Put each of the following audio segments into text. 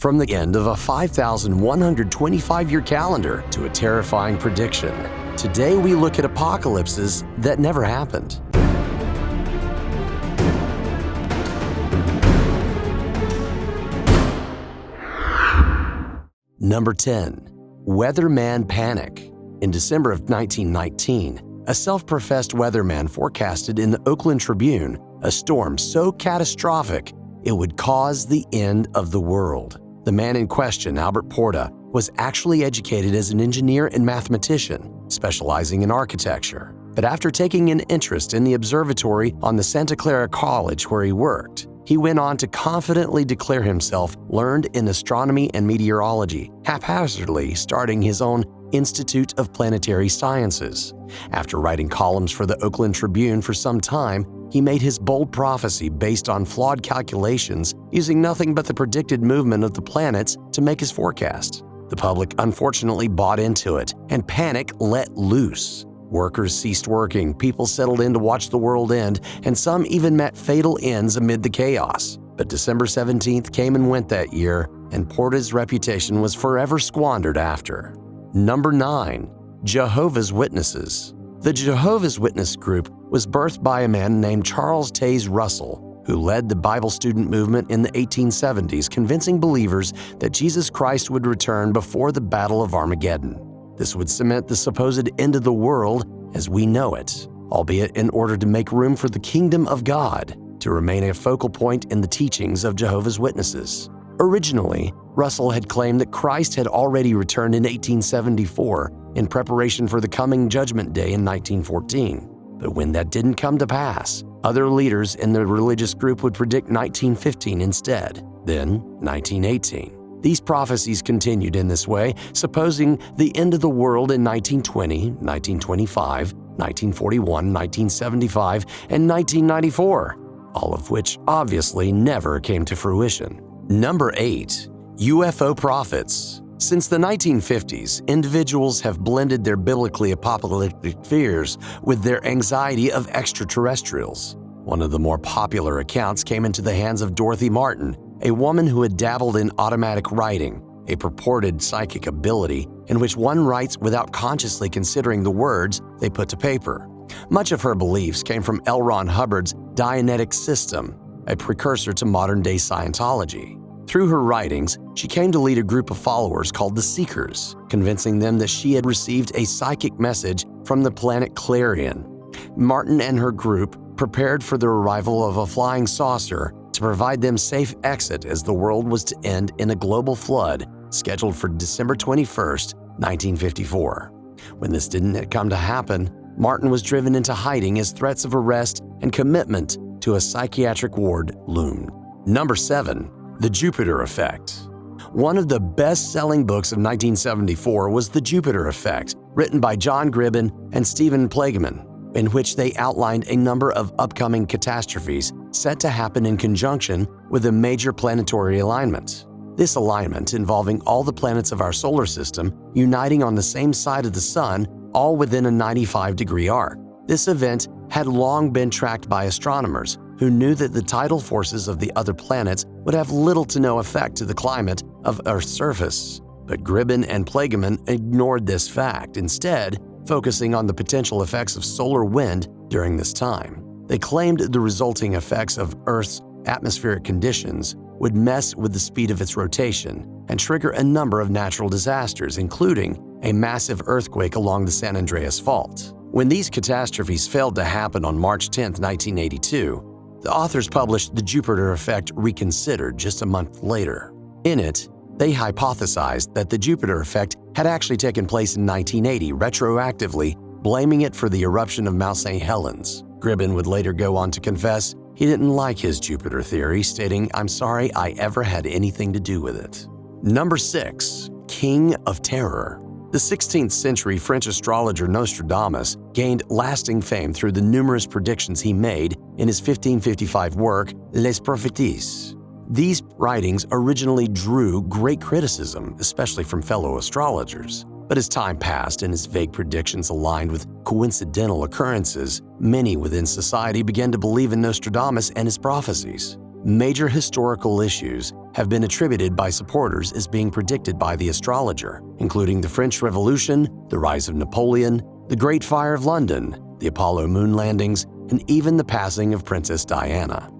From the end of a 5,125-year calendar to a terrifying prediction, today we look at apocalypses that never happened. Number 10. Weatherman Panic. In December of 1919, a self-professed weatherman forecasted in the Oakland Tribune a storm so catastrophic it would cause the end of the world. The man in question, Albert Porta, was actually educated as an engineer and mathematician, specializing in architecture. But after taking an interest in the observatory on the Santa Clara College where he worked, he went on to confidently declare himself learned in astronomy and meteorology, haphazardly starting his own Institute of Planetary Sciences. After writing columns for the Oakland Tribune for some time, he made his bold prophecy based on flawed calculations, using nothing but the predicted movement of the planets to make his forecast. The public unfortunately bought into it, and panic let loose. Workers ceased working, people settled in to watch the world end, and some even met fatal ends amid the chaos. But December 17th came and went that year, and Porta's reputation was forever squandered after. Number 9. Jehovah's Witnesses. The Jehovah's Witness group was birthed by a man named Charles Taze Russell, who led the Bible student movement in the 1870s, convincing believers that Jesus Christ would return before the Battle of Armageddon. This would cement the supposed end of the world as we know it, albeit in order to make room for the kingdom of God to remain a focal point in the teachings of Jehovah's Witnesses. Originally, Russell had claimed that Christ had already returned in 1874 in preparation for the coming Judgment Day in 1914. But when that didn't come to pass, other leaders in the religious group would predict 1915 instead, then 1918. These prophecies continued in this way, supposing the end of the world in 1920, 1925, 1941, 1975, and 1994, all of which obviously never came to fruition. Number 8. UFO Prophets. Since the 1950s, individuals have blended their biblically apocalyptic fears with their anxiety of extraterrestrials. One of the more popular accounts came into the hands of Dorothy Martin, a woman who had dabbled in automatic writing, a purported psychic ability in which one writes without consciously considering the words they put to paper. Much of her beliefs came from L. Ron Hubbard's Dianetics system, a precursor to modern-day Scientology. Through her writings, she came to lead a group of followers called the Seekers, convincing them that she had received a psychic message from the planet Clarion. Martin and her group prepared for the arrival of a flying saucer to provide them safe exit as the world was to end in a global flood scheduled for December 21st, 1954. When this didn't come to happen, Martin was driven into hiding as threats of arrest and commitment to a psychiatric ward loomed. Number 7. The Jupiter Effect. One of the best-selling books of 1974 was The Jupiter Effect, written by John Gribben and Stephen Plageman, in which they outlined a number of upcoming catastrophes set to happen in conjunction with a major planetary alignment. This alignment, involving all the planets of our solar system uniting on the same side of the Sun, all within a 95-degree arc. This event had long been tracked by astronomers who knew that the tidal forces of the other planets would have little to no effect to the climate of Earth's surface. But Gribben and Plageman ignored this fact, instead focusing on the potential effects of solar wind during this time. They claimed the resulting effects of Earth's atmospheric conditions would mess with the speed of its rotation and trigger a number of natural disasters, including a massive earthquake along the San Andreas Fault. When these catastrophes failed to happen on March 10, 1982, the authors published The Jupiter Effect Reconsidered just a month later. In it, they hypothesized that the Jupiter effect had actually taken place in 1980, retroactively blaming it for the eruption of Mount St. Helens. Gribben would later go on to confess he didn't like his Jupiter theory, stating, "I'm sorry I ever had anything to do with it." Number 6. King of Terror. The 16th century French astrologer Nostradamus gained lasting fame through the numerous predictions he made in his 1555 work, Les Prophéties. These writings originally drew great criticism, especially from fellow astrologers. But as time passed and his vague predictions aligned with coincidental occurrences, many within society began to believe in Nostradamus and his prophecies. Major historical issues have been attributed by supporters as being predicted by the astrologer, including the French Revolution, the rise of Napoleon, the Great Fire of London, the Apollo moon landings, and even the passing of Princess Diana.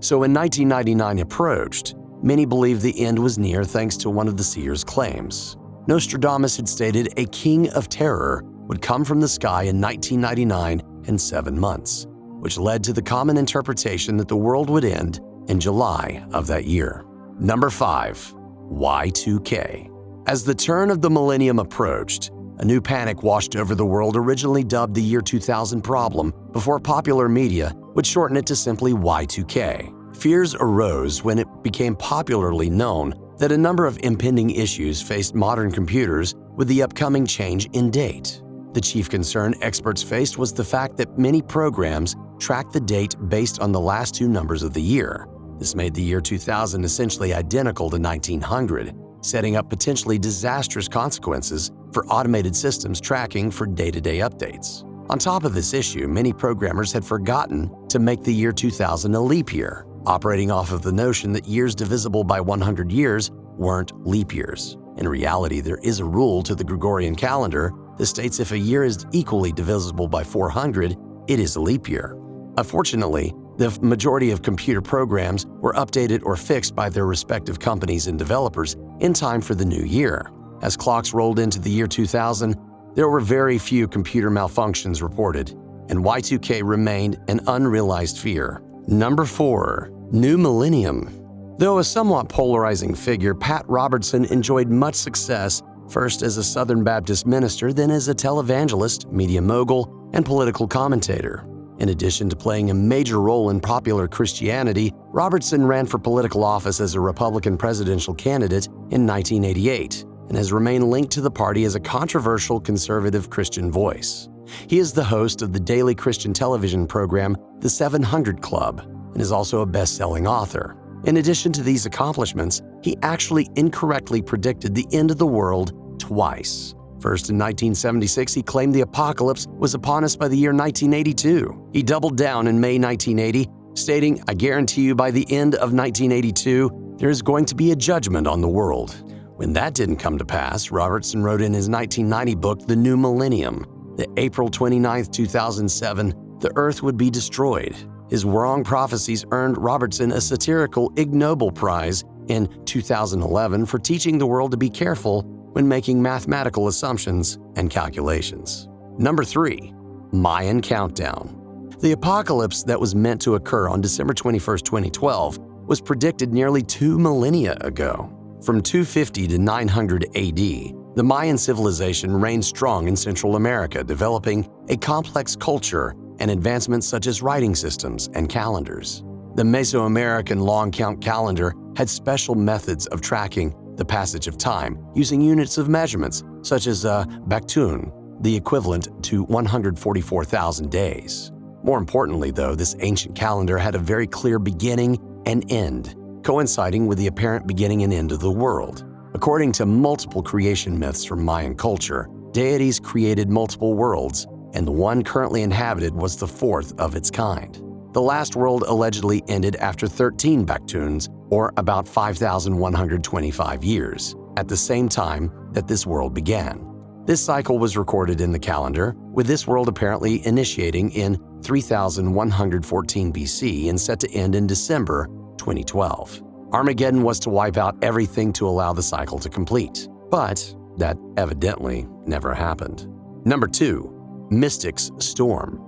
So when 1999 approached, many believed the end was near thanks to one of the seer's claims. Nostradamus had stated a king of terror would come from the sky in 1999 in 7 months, which led to the common interpretation that the world would end in July of that year. Number 5. Y2K. As the turn of the millennium approached, a new panic washed over the world, originally dubbed the year 2000 problem, before popular media would shorten it to simply Y2K. Fears arose when it became popularly known that a number of impending issues faced modern computers with the upcoming change in date. The chief concern experts faced was the fact that many programs tracked the date based on the last 2 numbers of the year. This made the year 2000 essentially identical to 1900, setting up potentially disastrous consequences for automated systems tracking for day-to-day updates. On top of this issue, many programmers had forgotten to make the year 2000 a leap year, operating off of the notion that years divisible by 100 years weren't leap years. In reality, there is a rule to the Gregorian calendar that states if a year is equally divisible by 400, it is a leap year. Unfortunately, the majority of computer programs were updated or fixed by their respective companies and developers in time for the new year. As clocks rolled into the year 2000, there were very few computer malfunctions reported, and Y2K remained an unrealized fear. Number 4. New Millennium. Though a somewhat polarizing figure, Pat Robertson enjoyed much success, first as a Southern Baptist minister, then as a televangelist, media mogul, and political commentator. In addition to playing a major role in popular Christianity, Robertson ran for political office as a Republican presidential candidate in 1988 and has remained linked to the party as a controversial conservative Christian voice. He is the host of the daily Christian television program The 700 Club and is also a best-selling author. In addition to these accomplishments, he actually incorrectly predicted the end of the world twice. First, in 1976, he claimed the apocalypse was upon us by the year 1982. He doubled down in May 1980, stating, "I guarantee you by the end of 1982, there is going to be a judgment on the world." When that didn't come to pass, Robertson wrote in his 1990 book, The New Millennium, that April 29, 2007, the Earth would be destroyed. His wrong prophecies earned Robertson a satirical Ig Nobel Prize in 2011 for teaching the world to be careful when making mathematical assumptions and calculations. Number 3. Mayan Countdown. The apocalypse that was meant to occur on December 21, 2012 was predicted nearly 2 millennia ago. From 250 to 900 AD, the Mayan civilization reigned strong in Central America, developing a complex culture and advancements such as writing systems and calendars. The Mesoamerican long count calendar had special methods of tracking the passage of time using units of measurements such as Baktun, the equivalent to 144,000 days. More importantly, though, this ancient calendar had a very clear beginning and end, coinciding with the apparent beginning and end of the world. According to multiple creation myths from Mayan culture, deities created multiple worlds, and the one currently inhabited was the 4th of its kind. The last world allegedly ended after 13 Baktuns, or about 5,125 years, at the same time that this world began. This cycle was recorded in the calendar, with this world apparently initiating in 3114 BC and set to end in December 2012. Armageddon was to wipe out everything to allow the cycle to complete, but that evidently never happened. Number 2. Mystics' Storm.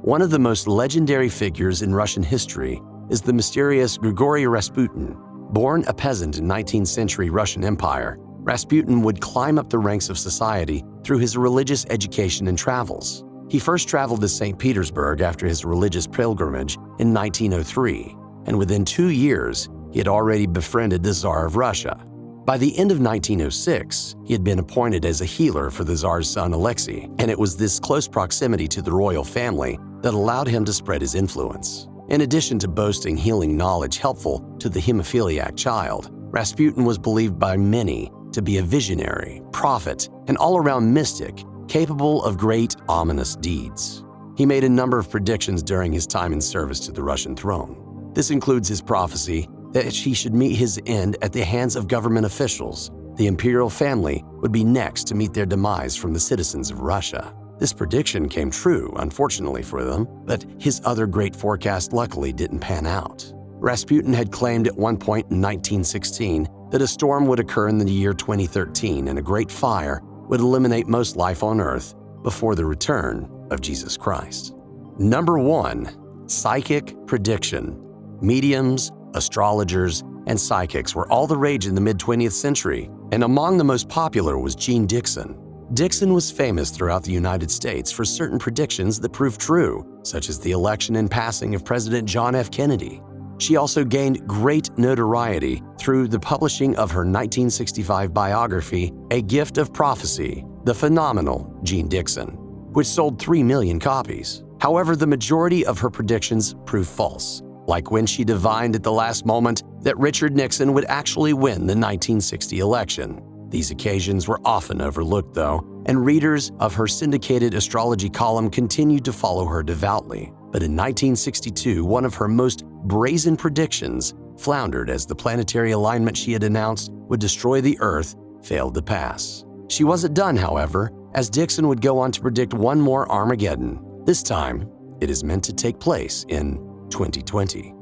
One of the most legendary figures in Russian history is the mysterious Grigory Rasputin. Born a peasant in 19th century Russian Empire, Rasputin would climb up the ranks of society through his religious education and travels. He first traveled to St. Petersburg after his religious pilgrimage in 1903, and within 2 years, he had already befriended the Tsar of Russia. By the end of 1906, he had been appointed as a healer for the Tsar's son Alexei, and it was this close proximity to the royal family that allowed him to spread his influence. In addition to boasting healing knowledge helpful to the hemophiliac child, Rasputin was believed by many to be a visionary, prophet, and all-around mystic capable of great ominous deeds. He made a number of predictions during his time in service to the Russian throne. This includes his prophecy that he should meet his end at the hands of government officials. The imperial family would be next to meet their demise from the citizens of Russia. This prediction came true, unfortunately for them, but his other great forecast luckily didn't pan out. Rasputin had claimed at one point in 1916 that a storm would occur in the year 2013 and a great fire would eliminate most life on Earth before the return of Jesus Christ. Number 1. Psychic prediction. Mediums, astrologers, and psychics were all the rage in the mid-20th century, and among the most popular was Jean Dixon. Dixon was famous throughout the United States for certain predictions that proved true, such as the election and passing of President John F. Kennedy. She also gained great notoriety through the publishing of her 1965 biography, A Gift of Prophecy, The Phenomenal Jean Dixon, which sold 3 million copies. However, the majority of her predictions proved false, like when she divined at the last moment that Richard Nixon would actually win the 1960 election. These occasions were often overlooked, though, and readers of her syndicated astrology column continued to follow her devoutly. But in 1962, one of her most brazen predictions floundered as the planetary alignment she had announced would destroy the Earth failed to pass. She wasn't done, however, as Dixon would go on to predict one more Armageddon. This time, it is meant to take place in 2020.